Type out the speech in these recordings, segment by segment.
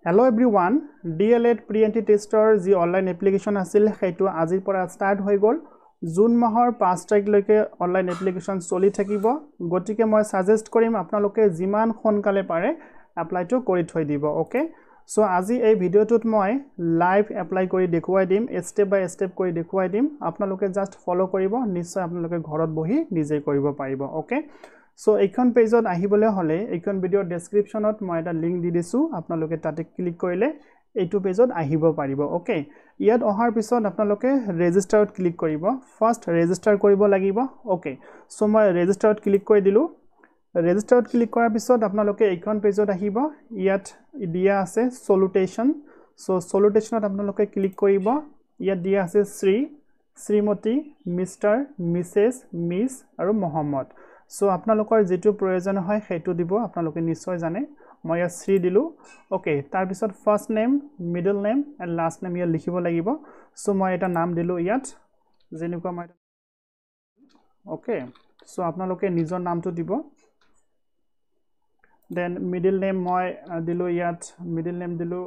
Hello everyone, DLED Pre-Entry Tester ji online application asil hetu azir pora start hoi gol June mahor 5 tarik loike online application choli thakibo gotike moi suggest korim apnaloke jiman sonkale pare apply to kori thoi dibo okay so aji ei video tut moi live apply kori dekhwai dim step by step kori dekhwai dim apnaloke just follow koribo nishoy apnaloke ghorot bohi nije koribo paribo okay So ekon page ot ahibole hole ekon video description ot moi eta link di disu apnaloke tate click korile etu page ot ahibo paribo okay yat ohar pisot apnaloke register ot click koribo first register koribo lagibo okay so moi register ot click koi dilu register ot click korar pisot apnaloke ekon page ot ahibo yat dia ase salutation so salutation ot apnaloke click koribo yat dia ase Sri Srimoti Mr Mrs Miss aru Mohammad So apnalokor jetu proyojon hoy hetu dibo apnaloke nishoy jane moi ya Sri dilu okay tar pisot first name middle name and last name ya likhibo lagibo so moi eta naam dilu yat jenuka moi okay so apnaloke nijor naam to dibo then middle name moi dilu yat middle name dilu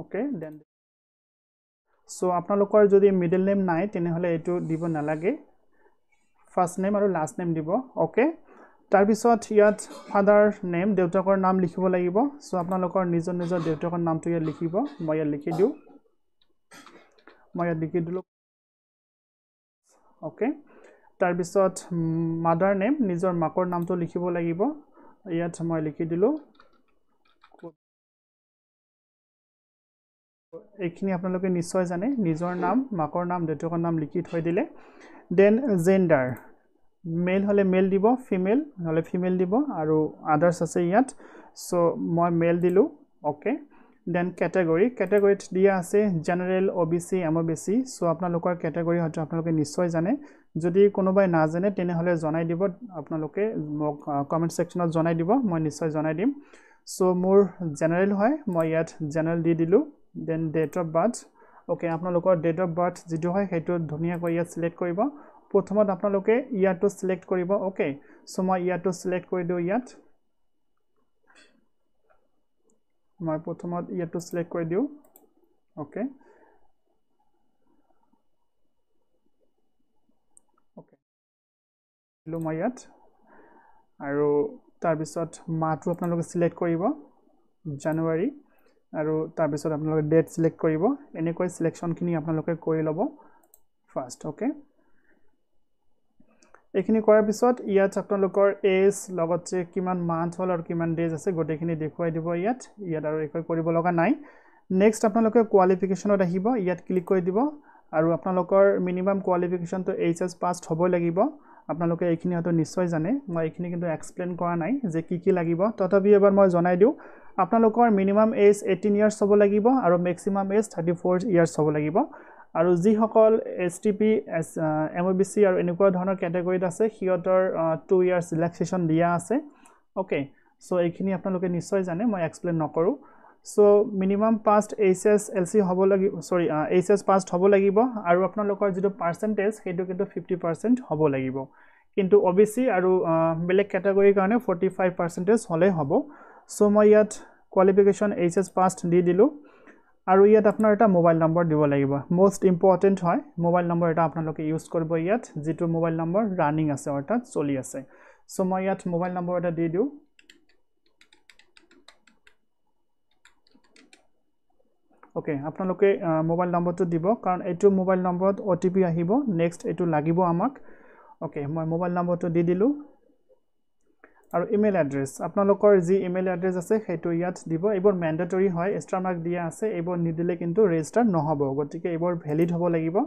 okay then so apnalokor jodi middle name nai tene hole etu dibo nalage First name aru last name dibo okay tar pisot yat father name deutakor naam likhibo lagibo so apnalokor nijor nijor deutakor naam to ya likhibo moi ya likhi diu moi ya likhi dilu okay tar pisot mother name nijor makor naam to likhibo lagibo yat moi likhi dilu ekhini apnaloke nishoy jane nijor naam makor naam deutakor naam likhi thoi dile then gender male hole male dibo female hole female dibo aru others ase yat so moi male dilu okay then category dia ase general OBC MOBC so apnalokor category hoto apnaloke nishoy jane jodi konobai na jane tene hole jonai dibo apnaloke comment section ot jonai dibo moi nishoy jonai dim so mur general hoy moi yat general di dilu then date of birth okay apnalokor date of birth jitu hoy hetu dhuniya koi ya select koribo prothomot apnaloke year to select koribo okay so moi year to select kori diu yat moi prothomot year to select kori diu okay lo moi yat aru tar bisot month apnaloke select koribo January aru tar bisot apnaloke date select koribo enekoi selection kini apnaloke kori lobo first okay ekhini korar pisot yat apnalokor age logot je kiman month hol aru kiman days ase gote khini dekhwai dibo yat aru ekoi koribo loga nai next apnaloke qualification ot ahibo yat click kori dibo aru apnalokor minimum qualification to HS passed hobo lagibo apnaloke ekhini hoto nishoy jane moi ekhini kintu explain kora nai je ki lagibo totabi ebar moi jonai diu apnalokor minimum age 18 years hobo lagibo aru maximum age 34 years hobo lagibo aru ji hokol STP MOBC aru enukwa dhonor category ase hiotor 2 years relaxation dia ase okay so ekhini apnaloke nishoy jane moi explain nokoru so minimum past HSLC hobo lagi sorry HS passed hobo lagibo aru apnalokor jitu percentage hetu kintu 50% hobo lagibo kintu OBC aru belek category karone 45% hole hobo so moi yat qualification HS passed di dilu aru yat apnar eta mobile number dibo lagibo most important hoy mobile number eta apnaloke use koribo yat jitu mobile number running ase ortat choli ase so moi yat mobile number eta di diu okay apnaloke mobile number to dibo karon etu mobile number ot OTP ahibo next etu lagibo amak okay moi mobile number to di dilu aru email address apnalokor ji email address ase hetu yat dibo ebor mandatory hoy extra mark dia ase ebor nidile kintu register no hobo gotike ebor valid hobo lagibo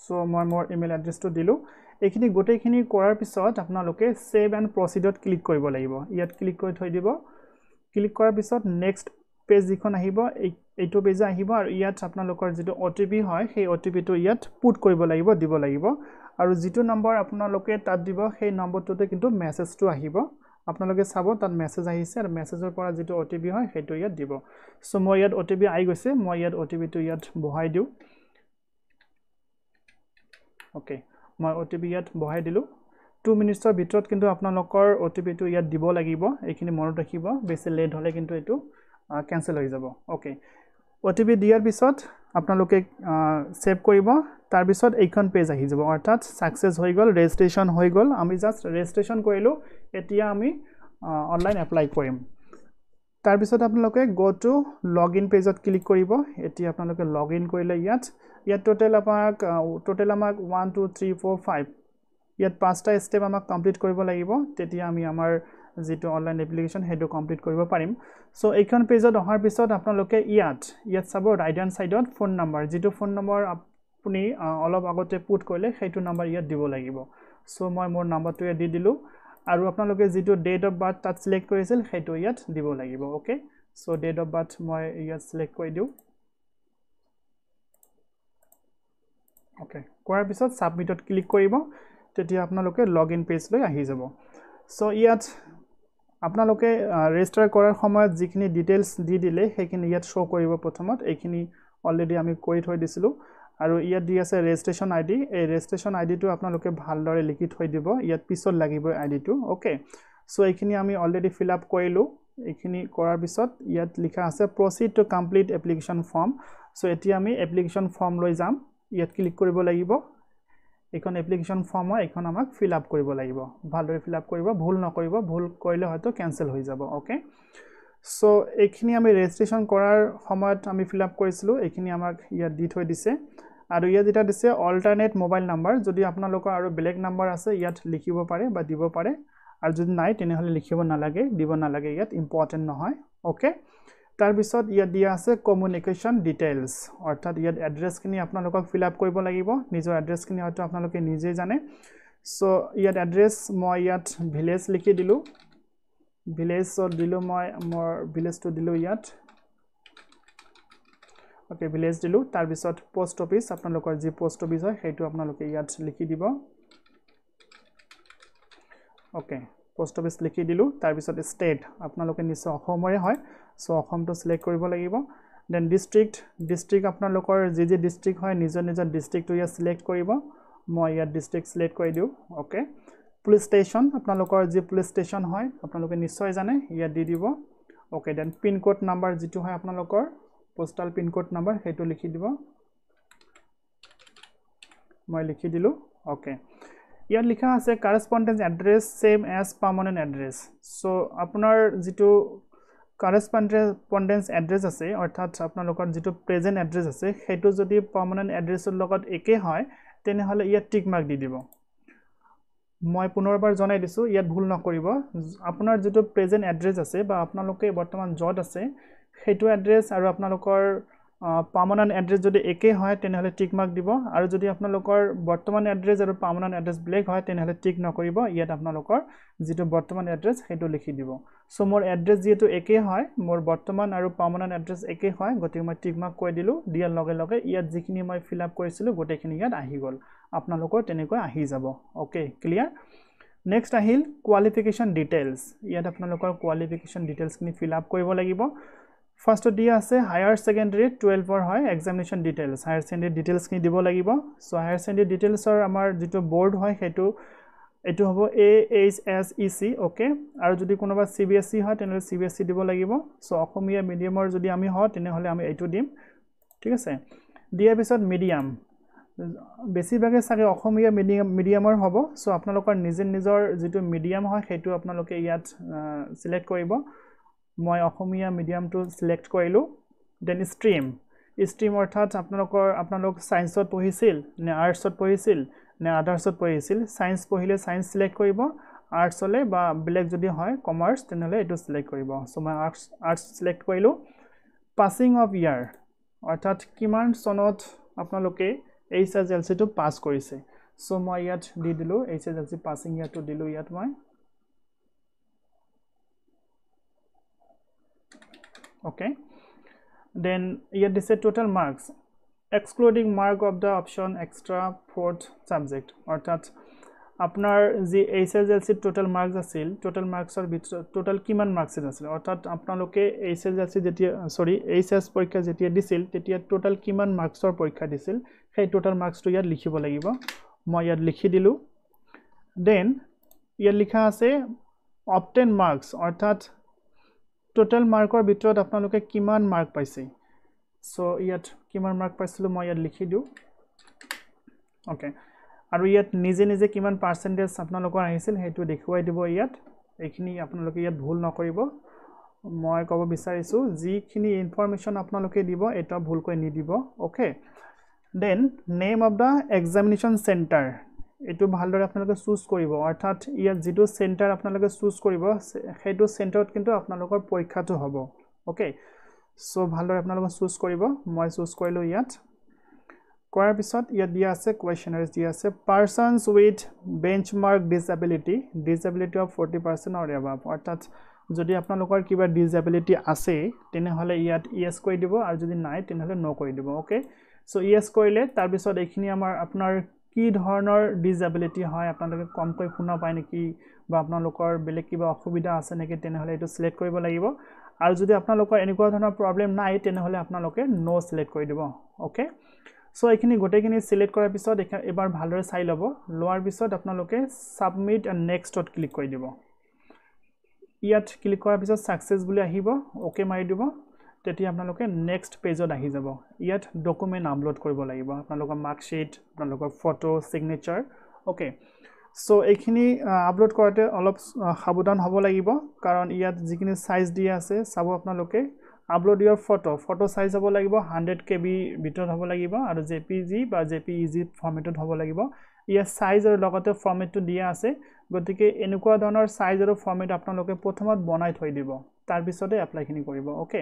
so moi more email address to dilu ekhini gote khini korar pisot apnaloke save and proceed ot click koribo lagibo yat click kori thoi dibo click korar pisot next page ikhon ahibo eto page ahibo aru yat apnalokor jitu OTP hoy সেই OTP to yat put koribo lagibo dibo lagibo aru jitu number apnaloke tat dibo সেই number tote kintu message to ahibo apnaloke sabo tat message ahise aru message or pora jitu OTP hoy hetu yat dibo so moi yat OTP ai goise moi yat OTP to yat bohai diu okay moi OTP yat bohai dilu 2 মিনিটছৰ ভিতৰত কিন্তু আপোনালোকৰ OTP টো ইয়াত দিব লাগিব এইখিনি মনত ৰাখিব বেছি লেট হলে কিন্তু এটো ক্যান্সেল হৈ যাব ওকে OTP দিয়াৰ পিছত আপোনালোকে সেভ কৰিব তাৰ পিছত এইখন পেজ আহি যাব অৰ্থাৎ সাকসেস হৈ গল ৰেজিষ্ট্ৰেচন হৈ গল আমি জাস্ট ৰেজিষ্ট্ৰেচন কৰিলো এতিয়া আমি অনলাইন এপ্লাই কৰিম তাৰ পিছত আপোনালোকে গো টু লগইন পেজত ক্লিক কৰিব এতিয়া আপোনালোকে লগইন কৰিলে ইয়াত টোটাল আমাক 1 2 3 4 5 ইয়াত পাঁচটা স্টেপ আমাক কমপ্লিট কৰিব লাগিব তেতিয়া আমি আমাৰ যেটো অনলাইন এপ্লিকেশন হেডু কমপ্লিট কৰিব পাৰিম সো এইখন পেজত অহাৰ পিছত আপোনালোকে ইয়াত চাব ৰাইট হ্যান্ড সাইডত ফোন নম্বৰ যেটো ফোন নম্বৰ আপুনি অলপ আগতে পুট কৰিলে সেইটো নম্বৰ ইয়াত দিব লাগিব সো মই মোৰ নম্বৰটো দি দিলো আৰু আপোনালোকে যেটো ডেট অফ বাৰ্থ তাত সিলেক্ট কৰিছিল সেইটো ইয়াত দিব লাগিব okay so date of birth মই ইয়াত সিলেক্ট কৰি দিও ওকে কৰাৰ পিছত সাবমিটত ক্লিক কৰিব তেতিয়া আপোনালোকে লগইন পেজ লৈ আহি যাব সো ইয়াত আপোনালোকে ৰেজিষ্টাৰ কৰাৰ সময়ত যিখিনি ডিটেইলছ দি দিলে সেইখিনি ইয়াত শো কৰিব প্ৰথমত এইখিনি অলৰেডি আমি কৰি থৈ দিছিলো আৰু ইয়াত দি আছে ৰেজিষ্ট্ৰেচন আইডি এই ৰেজিষ্ট্ৰেচন আইডিটো আপোনালোকে ভালদৰে লিখি থৈ দিব ইয়াত পিছত লাগিব আইডিটো ওকে সো এইখিনি আমি অলৰেডি ফিল আপ কৰিলো এইখিনি কৰাৰ পিছত ইয়াত লিখা আছে proceed to complete application form so এতিয়া আমি এপ্লিকেশন ফৰ্ম লৈ যাম ইয়াত ক্লিক কৰিব লাগিব এখন এপ্লিকেশন ফৰ্ম এখন আমাক ফিল আপ কৰিব লাগিব ভালদৰে ফিল আপ কৰিব ভুল নকৰিব ভুল কৰিলে হয়তো ক্যান্সেল হৈ যাব ওকে সো এইখিনি আমি ৰেজিষ্ট্ৰেচন কৰাৰ সময়ত আমি ফিল আপ কৰিছিলো এইখিনি আমাক ইয়াত দি থৈ দিছে আৰু ইয়াত যেটা দিছে অল্টাৰনেট মোবাইল নম্বৰ যদি আপোনালোকৰ আৰু বেলেগ নম্বৰ আছে ইয়াত লিখিব পাৰে বা দিব পাৰে আৰু যদি নাই তেনেহলে লিখিব নালাগে দিব নালাগে ইয়াত ইম্পৰ্টেন্ট নহয় ওকে তাৰ পিছত ইয়াত দিয়া আছে কমিউনিকেশন ডিটেইলছ অৰ্থাৎ ইয়াত এড্ৰেছখিনি আপোনালোকক ফিল আপ কৰিব লাগিব নিজৰ এড্ৰেছখিনি হয়তো আপোনালোকে নিজে জানে সো ইয়াত এড্ৰেছ মই ইয়াত ভিলেজ লিখি দিলো ভিলেজত দিলো মই মোৰ ভিলেজটো দিলো ইয়াত ওকে ভিলেজ দিলো তাৰ পিছত পোষ্ট অফিস আপোনালোকৰ যি পোষ্ট অফিস হয় সেইটো আপোনালোকে ইয়াত লিখি দিব ওকে পোষ্ট অফিস লিখি দিলো তাৰ পিছত ষ্টেট আপোনালোকে নিশ্চয় অসমৰে হয় সো অসমটো সিলেক্ট কৰিব লাগিব দেন ডিস্ট্ৰিক্ট আপোনালোকৰ যি ডিস্ট্ৰিক্ট হয় নিজৰ ডিস্ট্ৰিক্টটো ইয়াত সিলেক্ট কৰিব মই ইয়াত ডিস্ট্ৰিক্ট সিলেক্ট কৰি দিও ওকে পুলিশ স্টেশন আপোনালোকৰ যি পুলিশ স্টেশন হয় আপোনালোকে নিশ্চয় জানে ইয়াত দি দিব okay then pin code number যেটো হয় আপোনালোকৰ পোস্টাল পিন কোড নম্বৰ হেতু লিখি দিব মই লিখি দিলো ওকে ইয়াত লিখা আছে correspondence address same as permanent address so আপোনাৰ যেটো correspondence address আছে অৰ্থাৎ আপোনালোকৰ যেটো প্ৰেজেন্ট এড্ৰেছ আছে হেতু যদি পাৰ্মানেন্ট এড্ৰেছৰ লগত একে হয় তেনেহলে ইয়াত টিক মাৰ্ক দি দিব মই পুনৰবাৰ জনাই দিছো ইয়াত ভুল নকৰিব আপোনাৰ যেটো প্ৰেজেন্ট এড্ৰেছ আছে বা আপোনালোকে বৰ্তমান যত আছে হেতু এড্ৰেছ আৰু আপোনালোকৰ পাৰ্মানেন্ট এড্ৰেছ যদি একে হয় তেনেহলে টিক মাৰ্ক দিব আৰু যদি আপোনালোকৰ বৰ্তমান এড্ৰেছ আৰু পাৰ্মানেন্ট এড্ৰেছ ব্লেক হয় তেনেহলে টিক নকৰিব ইয়াত আপোনালোকৰ যেটো বৰ্তমান এড্ৰেছ হেতু লিখি দিব সো মোৰ এড্ৰেছ যেটো একে হয় মোৰ বৰ্তমান আৰু পাৰ্মানেন্ট এড্ৰেছ একে হয় গতি মই টিক মাৰ্ক কৰি দিলো দিয়াৰ লগে লগে ইয়াত যিখিনি মই ফিল আপ কৰিছিলো গোটেইখিনি ইয়াত আহি গল আপোনালোকৰ তেনেকৈ আহি যাব ওকে ক্লিয়াৰ নেক্সট আহিল কোৱালিফিকেশন ডিটেইলছ ইয়াত আপোনালোকৰ কোৱালিফিকেশন ডিটেইলছ খিনি ফিল আপ কৰিব লাগিব ফাৰ্স্ট দিয়া আছে হায়াৰ সেকেন্ডাৰী 12 অৰ হয় examination details higher secondary details খিনি দিব লাগিব সো হায়াৰ সেকেন্ডাৰী ডিটেইলছৰ আমাৰ যেটো বোৰ্ড হয় হেতু এটো হ'ব AHSEC ওকে আৰু যদি কোনোবা CBSE হয় তেনেহলে CBSE দিব লাগিব সো অসমীয়া মিডিয়ামৰ যদি আমি হয় তেনেহলে আমি এটো দিম ঠিক আছে দিয়াৰ পিছত মিডিয়াম বেছিভাগে সাগে অসমীয়া মিডিয়ামৰ হ'ব সো আপোনালোকৰ নিজৰ যেটো মিডিয়াম হয় হেতু আপোনালোকে ইয়াত সিলেক্ট কৰিব মই অসমীয়া মিডিয়ামটো সিলেক্ট কৰিলো দেন স্ট্ৰীম অৰ্থাৎ আপোনালোক সায়েন্সত পঢ়িছিল নে আৰ্টছত পঢ়িছিল নে আদাৰ্সত পঢ়িছিল সায়েন্স পঢ়িলে সায়েন্স সিলেক্ট কৰিব আৰ্টছ হলে বা বেলেগ যদি হয় কমাৰ্চ তেনেহলে এটো সিলেক্ট কৰিব সো মই আৰ্টছ সিলেক্ট কৰিলো পাসিং অফ ইয়াৰ অৰ্থাৎ কিমান সনত আপোনালোকে HSLC টো পাস কৰিছে সো মই ইয়াত দি দিলো HSLC পাসিং ইয়াৰটো দিলো ইয়াত মই okay then here this is total marks excluding mark of the option extra fourth subject অর্থাৎ আপনার যে HSLC total marks আছিল total marks or total কিমান marks আছিল অর্থাৎ আপোনালোকে HSLC যেতিয়া HS পৰীক্ষা যেতিয়া দিছিল তেতিয়া total কিমান marksৰ পৰীক্ষা দিছিল সেই total marks টো ইয়াত লিখিব লাগিব মই ইয়াত লিখি দিলো then ইয়াত লিখা আছে obtain marks অৰ্থাৎ টোটাল মাৰ্কৰ ভিতৰত আপোনালোকে কিমান মাৰ্ক পাইছে সো ইয়াত কিমান মাৰ্ক পাইছিলো মই ইয়াত লিখি দিও ওকে আৰু ইয়াত নিজে নিজে কিমান পাৰ্সেন্টেজ আপোনালোকৰ আহিছিল হেতু দেখুৱাই দিব ইয়াত এইখিনি আপোনালোকে ইয়াত ভুল নকৰিব মই কব বিচাৰিছো যিখিনি ইনফৰমেশন আপোনালোকে দিব এটা ভুলকৈ নিদিব okay then name of the examination centre এটো ভালদৰে আপোনালোকে চুজ কৰিব অৰ্থাৎ ইয়াত যেটো সেন্টাৰ আপোনালোকে চুজ কৰিব হেতু সেন্টাৰত কিন্তু আপোনালোকৰ পৰীক্ষাটো হ'ব ওকে সো ভালদৰে আপোনালোকে চুজ কৰিব মই চুজ কৰিলো ইয়াত কৰাৰ পিছত ইয়াত দিয়া আছে কোৱেশ্চনাৰিজ দিয়া আছে persons with benchmark disability of 40% or above অৰ্থাৎ যদি আপোনালোকৰ কিবা ডিসএবিলিটি আছে তেনেহলে ইয়াত ইয়েস কৈ দিব আৰু যদি নাই তেনেহলে নো কৈ দিব ওকে সো ইয়েস কৰিলে তাৰ পিছত এইখিনি আমাৰ আপোনাৰ কি ধৰণৰ ডিসএবিলিটি হয় আপোনালোকে কমকৈ শুনা পায় নেকি বা আপোনালোকৰ বেলেগ কিবা অসুবিধা আছে নেকি তেনেহলে এটো সিলেক্ট কৰিব লাগিব আৰু যদি আপোনালোকৰ এনেকুৱা ধৰণৰ প্ৰবলেম নাই তেনেহলে আপোনালোকে নো সিলেক্ট কৰি দিব ওকে সো এইখিনি গোটেইখিনি সিলেক্ট কৰাৰ পিছত এবাৰ ভালদৰে চাই লব লোৱাৰ পিছত আপোনালোকে সাবমিট এণ্ড নেক্সটত ক্লিক কৰি দিব ইয়াত ক্লিক কৰাৰ পিছত সাকসেস বুলি আহিব ওকে মাৰি দিব তেতিয়া আপোনালোকে নেক্সট পেজত আহি যাব ইয়াত ডকুমেন্ট আপলোড কৰিব লাগিব আপোনালোকৰ মাৰ্কশিট আপোনালোকৰ ফটো সিগনেচাৰ ওকে সো এইখিনি আপলোড কৰাতে অলপ সাবধান হ'ব লাগিব কাৰণ ইয়াত যিখিনি সাইজ দিয়া আছে চাব আপোনালোকে আপলোড ইয়োৰ ফটো সাইজ হ'ব লাগিব 100 KB ভিতৰত হ'ব লাগিব আৰু JPG বা JPEG ফৰমেটত হ'ব লাগিব ইয়াৰ সাইজ আৰু লগতে ফৰমেটটো দিয়া আছে গতিকে এনেকুৱা ধৰণৰ সাইজ আৰু ফৰমেট আপোনালোকে প্ৰথমত বনাই থৈ দিব তাৰ পিছতে এপ্লাইখিনি কৰিব ওকে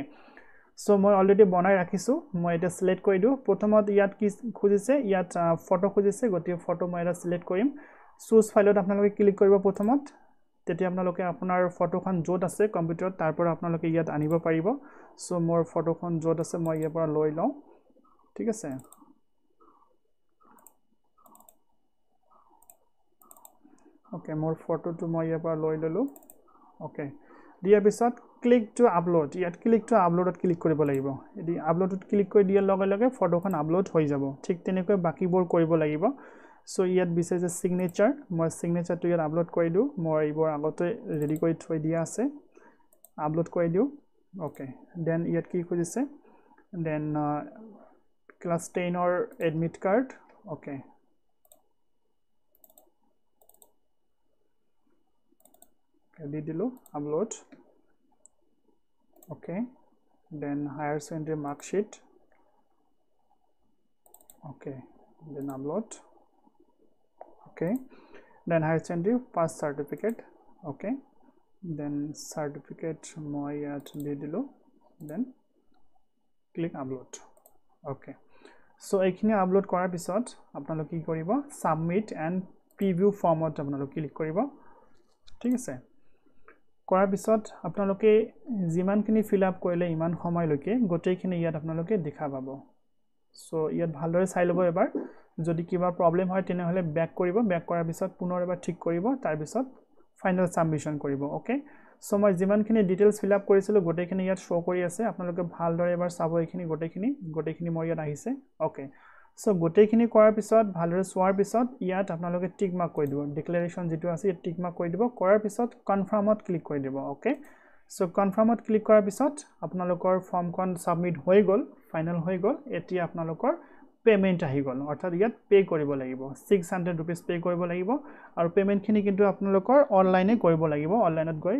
সো মই অলৰেডি বনাই ৰাখিছো মই এটা সিলেক্ট কৰি দিও প্ৰথমত ইয়াত কি খুজিছে ইয়াত ফটো খুজিছে গতিকে ফটো মই এটা সিলেক্ট কৰিম চুজ ফাইলত আপোনালোকে ক্লিক কৰিব প্ৰথমত তেতিয়া আপোনালোকে আপোনাৰ ফটোখন য'ত আছে কম্পিউটাৰত তাৰ পৰা আপোনালোকে ইয়াত আনিব পাৰিব সো মোৰ ফটোখন য'ত আছে মই ইয়াৰ পৰা লৈ লওঁ ঠিক আছে ওকে মোৰ ফটোটো মই ইয়াৰ পৰা লৈ ললো ওকে দিয়াৰ পিছত ক্লিক টু আপলোড ইয়াত ক্লিক টু আপলোডত ক্লিক কৰিব লাগিব এদি আপলোডত ক্লিক কৰি দিয়াৰ লগে লগে ফটোখন আপলোড হৈ যাব ঠিক তেনেকৈ বাকিবোৰ কৰিব লাগিব সো ইয়াত বিচাৰিছে সিগনেচাৰ মই সিগনেচাৰটো ইয়াত আপলোড কৰি দিও মই এইবোৰ আগতে ৰেডি কৰি থৈ দিয়া আছে আপলোড কৰি দিও ওকে দেন ইয়াত কি খুজিছে দেন ক্লাস 10 অৰ এডমিট কাৰ্ড ওকে দি দিলো upload okay then higher secondary mark sheet okay then upload okay then higher secondary pass certificate okay then certificate moi at di dilo then click upload okay so ekhini upload korar pisot apnaloke ki koribo submit and preview format apnaloke click koribo ঠিক আছে কৰাৰ পিছত আপোনালোকে যিমানখিনি fill up কৰিলে ইমান সময়লৈকে গোটেইখিনি ইয়াত আপোনালোকে দেখা পাব সো ইয়াত ভালদৰে চাই ল'ব এবাৰ যদি কিবা প্ৰবলেম হয় তেনেহলে ব্যাক কৰিব ব্যাক কৰাৰ পিছত পুনৰ এবাৰ ঠিক কৰিব তাৰ পিছত ফাইনাল সাবমিশন কৰিব ওকে সো মই যিমানখিনি ডিটেইলছ ফিল আপ কৰিছিলো গোটেইখিনি ইয়াত শো কৰি আছে আপোনালোকে ভালদৰে এবাৰ চাব এইখিনি গোটেইখিনি মই ইয়াত আহিছে ওকে সো গোটেইখিনি কৰাৰ পিছত ভালদৰে চোৱাৰ পিছত ইয়াত আপোনালোকে টিক মাৰ্ক কৰি দিব ডিক্লেৰেচন যেটো আছে ইয়াত টিক মাৰ্ক কৰি দিব কৰাৰ পিছত কনফাৰ্মত ক্লিক কৰি দিব ওকে সো কনফাৰ্মত ক্লিক কৰাৰ পিছত আপোনালোকৰ ফৰ্মখন সাবমিট হৈ গল ফাইনাল হৈ গল এতিয়া আপোনালোকৰ পেমেন্ট আহি গল অৰ্থাৎ ইয়াত পে কৰিব লাগিব 600 रुपीस পে কৰিব লাগিব আৰু পেমেন্টখিনি কিন্তু আপোনালোকৰ অনলাইনে কৰিব লাগিব অনলাইনত গৈ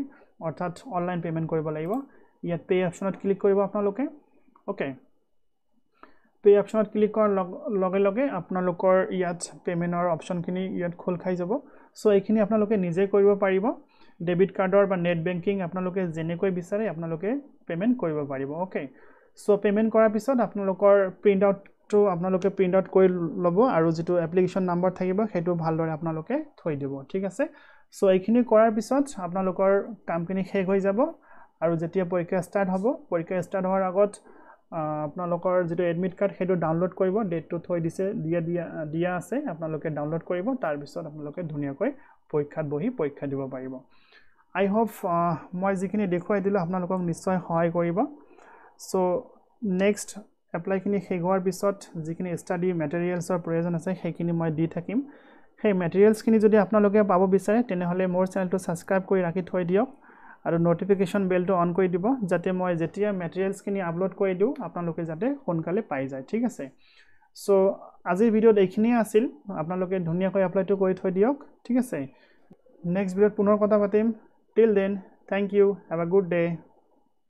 অৰ্থাৎ অনলাইন পেমেন্ট কৰিব লাগিব ইয়াত পে অপচনত ক্লিক কৰিব আপোনালোকে ওকে পে অপচনত ক্লিক কৰাৰ লগে লগে আপোনালোকৰ ইয়াত পেমেন্টৰ অপচনখিনি ইয়াত খোল খাই যাব সো এইখিনি আপোনালোকে নিজে কৰিব পাৰিব ডেবিট কাৰ্ডৰ বা নেট বেংকিং আপোনালোকে জেনেকৈ বিচাৰে আপোনালোকে পেমেন্ট কৰিব পাৰিব ওকে সো পেমেন্ট কৰাৰ পিছত আপোনালোকৰ প্ৰিন্ট আউটটো আপোনালোকে প্ৰিন্ট আউট কৰি লব আৰু যেটো এপ্লিকেশন নম্বৰ থাকিব হেতু ভালদৰে আপোনালোকে থৈ দিব ঠিক আছে সো এইখিনি কৰাৰ পিছত আপোনালোকৰ কামখিনি শেষ হৈ যাব আৰু যেতিয়া পৰীক্ষা ষ্টাৰ্ট হ'ব পৰীক্ষা ষ্টাৰ্ট হোৱাৰ আগত আপোনালোকৰ যেটো এডমিট কাৰ্ড হেতু ডাউনলোড কৰিব ডেটটো থৈ দিছে দিয়া আছে আপোনালোকে ডাউনলোড কৰিব তাৰ পিছত আপোনালোকে ধুনিয়াকৈ পৰীক্ষাত বহি পৰীক্ষা দিব পাৰিব আই হোপ মই যিখিনি দেখুৱাই দিলো আপোনালোকক নিশ্চয় সহায় কৰিব সো নেক্সট এপ্লাইখিনি শেষ হোৱাৰ পিছত যিখিনি ষ্টাডি মেটেৰিয়েলছৰ প্ৰয়োজন আছে সেইখিনি মই দি থাকিম সেই মেটেৰিয়েলছখিনি যদি আপোনালোকে পাব বিচাৰে তেনেহ'লে মোৰ চেনেলটো ছাবস্ক্ৰাইব কৰি ৰাখি থৈ দিয়ক আৰু নটিফিকেশ্যন বেলটো অন কৰি দিব যাতে মই যেতিয়া মেটেৰিয়েলছখিনি আপলোড কৰি দিওঁ আপোনালোকে যাতে সোনকালে পাই যায় ঠিক আছে সো আজিৰ ভিডিঅ'ত এইখিনিয়ে আছিল আপোনালোকে ধুনীয়াকৈ এপ্লাইটো কৰি থৈ দিয়ক ঠিক আছে নেক্সট ভিডিঅ'ত পুনৰ কথা পাতিম till then thank you have a good day